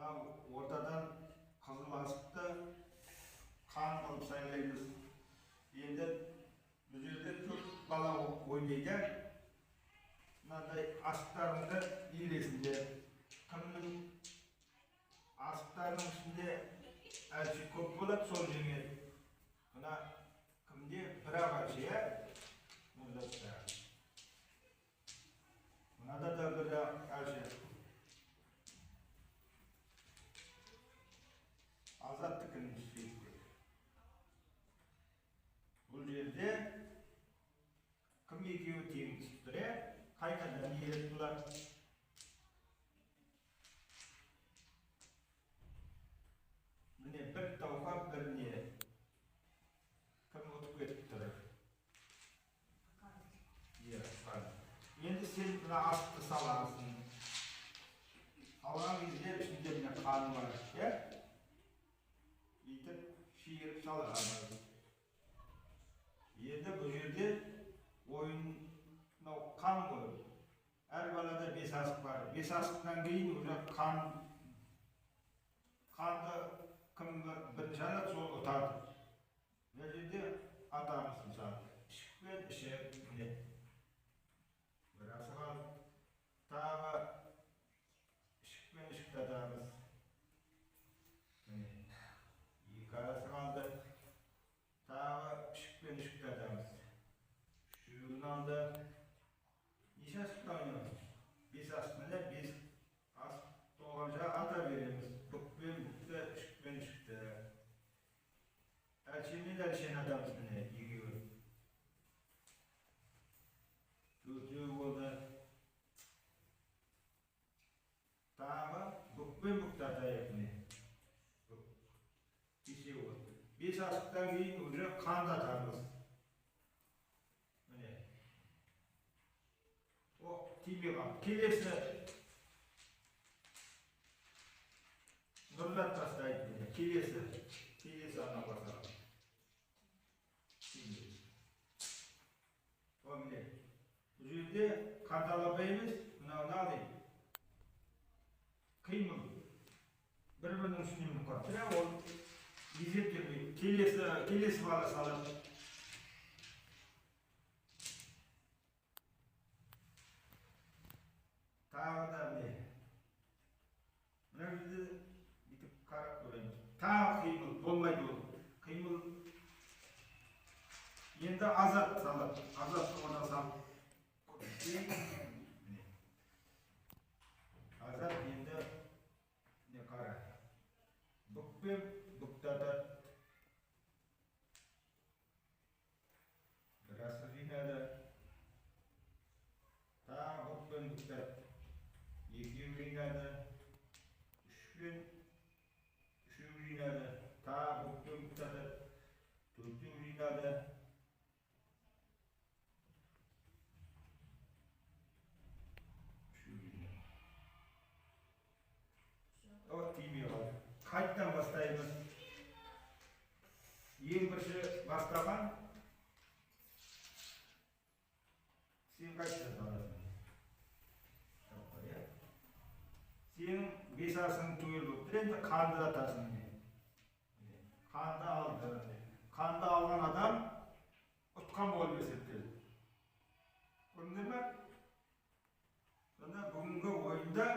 ортадан қызыл асықты қан қылып сайлаймыз. Енді бұл жерде 4 бала ойнайды. Мынандай асықтарыңды елесіңдер. Кімнің асықтарының ішінде әлші көп болады, сол жеңеді. Мына кімде бір-ақ әлші, мынада да бір-ақ әлші. Азаттыкін істейді. Бұл жерде кім екеуі тең түсіп тұр, қайтадан еріп бұлар. Міне бір тауға біріне кім ұтып кетіп тұр. Енді сен мына асықты саласың. Салған кезде ішінде міне қаны бар. Бүйтіп шиырып салғанымыз. Енді бұл жерде ойын қан ғой. Әр балада 5 асық бар. 5 асықтан кейін уже қанды кім бірінші алады, сол ұтады. Бұл жерде атамыз мысалы. Ішікпен ішіп, міне. Бір асық алып, тағы ішікпен ішікті атамыз. Міне. 2 асық алды. Тағы ішікпен ішікті атамыз. Үшеуін алды. Неше асықта ойнаймыз? 5 асықта 5 асық толғанша ата береміз. Бүкпен бүкті, ішікпен ішікті. Әлшемен әлшен атамыз міне, екеуі. Төртеу болды. Тағы бүкпен бүкті атайық міне. 5 болды. 5 асықтан кейін уже қанды атамыз. Міне. О, тиме қалды. Келесі нұрлат тастайды міне. Келесі ана басады. О, міне. Бұл жерде қанталапаймыз, мынауын алайын. Қимыл. Бір-бірінің үстіне мұқат. Бірақ ол есептелмейді. Келесі бала салады. Тағы да міне. Мына жерде бүйтіп қарап көрейміз. Тағы қимыл. Болмайды ол. Қимыл. Енді азат салады. Азатты ona салып. Азат енді не қара. Бүкпен бүктатады. Бір асық жинады. Тағы бүкпен бүктатады. Екеу жинады. Үшеу жинады. Тағы бүкпен бүктатады. Төртеу жинады. Қайттан бастаймыз. Ең бірінші бастаған сен қайттан саласың. Сен 5 асың түгел болып тұр, енді қанды атасың. Қанды алды. Қанды алған адам ұтқан болып есептелді. Көрдіңдер ме? Сонда бүгінгі ойында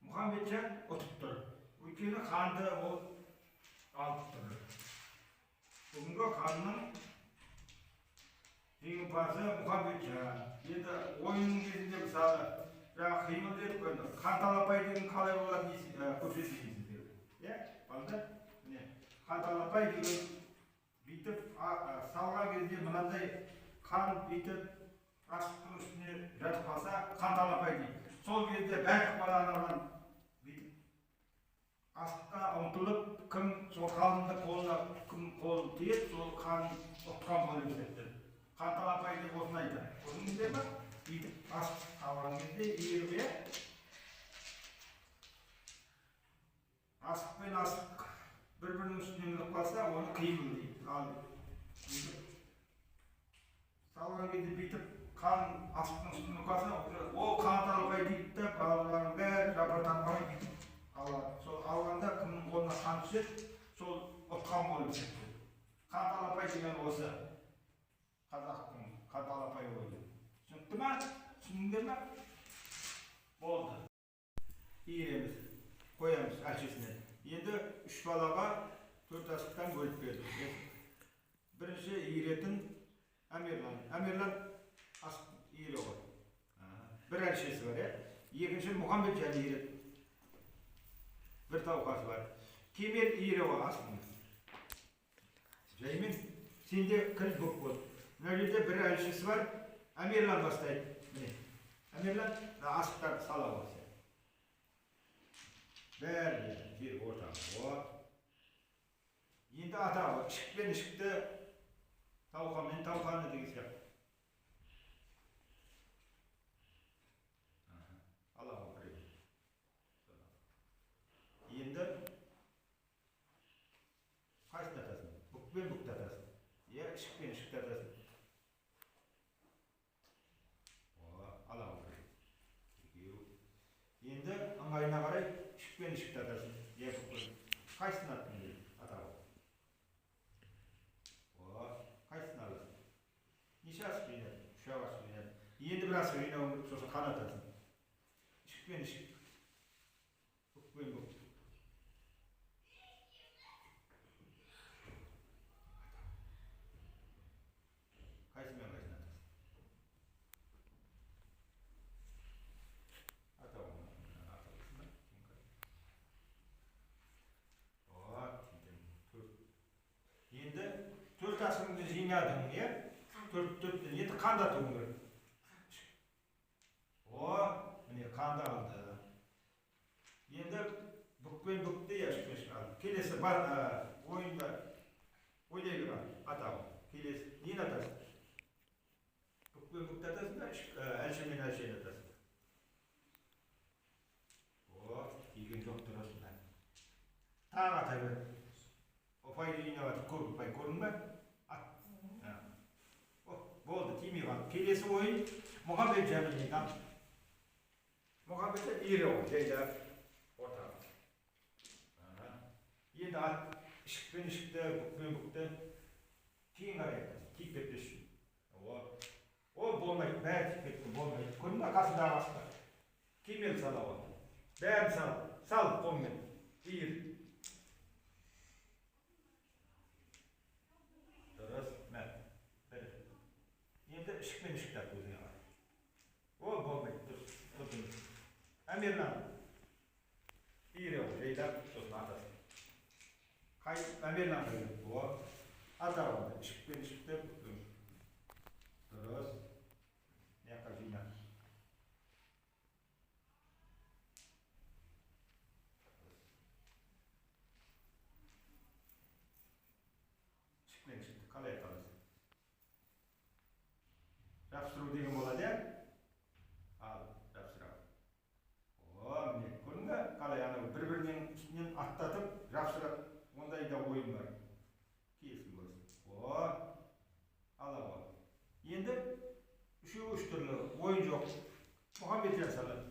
Мұхаммеджан ұтып тұр. Өйткені қанды ол алып тұр. Бүгінгі қанның жеңімпазы Мұхаммеджан. Енді ойынның кезінде мысалы, жаңа қимыл деп көрді. Қанталапай деген қалай болады көрсетейсіздер. Балдар, қанталапай деген бүйтіп салған кезде мынандай қан бүйтіп асықтың үстіне жатып қалса, қанталапай дейді. Сол кезде бәрі баланаған асыққа ұмтылып, кім сол қалынды қолына кім қол тиіп, сол қан ұтқан болып есептелді. Қанталапай деп осыны айтады. Көрдіңіздер ме? Бүйтіп асық қалған кезде ербе асық пен асық бір-бірінің үстіне мініп қалса, оны қимыл дейді. Ал салған кезде бүйтіп қан астың үстіне қалса, ол қанат албай дейді де, балалардың бәрі жапыртанбай алады. Сол алғанда кімнің қолына қан түседі, сол ұтқан болып кетеді. Қанат албай деген осы қазақтың қанат албай ойы. Түсінікті ма? Түсіндіңдер ме? Болды. Иіреміз, қоямыз әлшесінен. Енді 3 балаға 4 асықтан бөліп бердік. Бірінші иіретін Әмерлан. Әмерлан асық иірі ғой. Бір әлшесі бар, екінші Мұхамбетжан иірет. Бір тауқасы бар. Кемел иірі ғой асығын. Жаймен сенде кіл бұқ бол. Мына жерде бір әлшесі бар. Әмерлан бастайды. Міне. Әмерлан асықтарды сала болса. Бәрі жер ортаға. Енді атағы ішік пен ішікті тауқамен тауқаны деген сияқты. Аллаға бірге. Енді қайсыны атасың? Бұқ пен бұқты атасың. Ішік пен ішікті атасың. Аллаға бірге. Енді ыңғайына қарай ішік пен ішікті атасың. Қайсыны аттың дейді атағы? Қайсыны аласың? Неше асық ойнады? 3 асық ойнады. Енді бір асық ойнауың керек, сосын қан атасың. Ішік пен ішік. Бұқ пен бұқ. Қайсымен қайсыны атасың? Атауын аталысың ба? Енді 4 асығыңды жинадың, е? 4-4-тен. Енді қанда тұғың керек. Міне қанда алды. Енді бұқ пен бұқты ешкеш алды. Келесі бар ойында ойлай көр атауы. Келесі нені атасың? Бұқ пен бұқты атасың да, әлше мен әлшені атасың. Еген жоқ тұрасың. Таң ата бер. Опай жинап атып көп ұпай көрдің бе? Болды, тимей қалды. Келесі ойын Мұхамбетжан жинап. Мұхамбетжан иірі ғой, жайда ортаға. Енді ішік пен ішікті, бұқ пен бұқты кейін қарай айтасың, тиіп кетпес үшін. Болмайды, бәрі тиіп кетті, болмайды. Көрдің бе қасындағы асықта? Кемел сала ғой. Бәрін сал қолмен, иір. Дұрыс, мәт. Енді ішік пен ішікті ат өзіне қарай. Болмайды, дұрыс. Әмерлан. Иірі ғой, жайдап, сосын атасың. Әмерлан қойды. Атағы болды, ішік пен ішікті бұқтың. Дұрыс. Мияққа жинап. Ішік пен ішікті қалай аталасың? Жапсыру деген болады, ал жапсырау. Міне, көрдің бе? Қалай анау бір-бірінен үстінен аттатып, жапсырап, ондай да ойын бар. Келсін болсын. Алла. Енді үшеу үш түрлі ойын жоқ. Мұхамбетжан салады.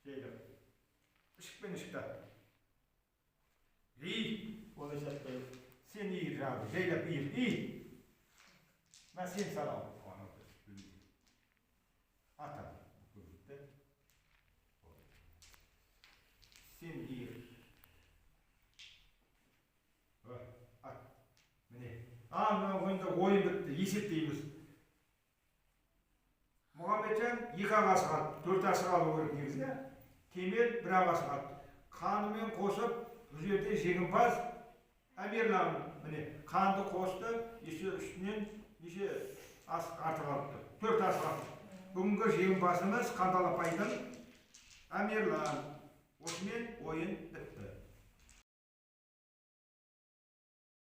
Жайлап. Ішік пен ішікті ат. Олай сәтті. Сен иір жағы, жайлап иір. Мен сен салау. Ата. Сен иір. Ат. Міне. Мына ойында ойын бітті. Есептейміз. Мұхамбетжан 2 асық алды. 4 асық алу керек негізі. Кемел 1 асық алды. Қанымен қосып, бұл жерде жеңімпаз Әмерлан. Міне, қанды қосты, үстінен неше асық артық алыпты. 4 асық алды. Бүгінгі жеңімпазымыз Қандалапайдың Әмерлан. Осымен ойын бітті.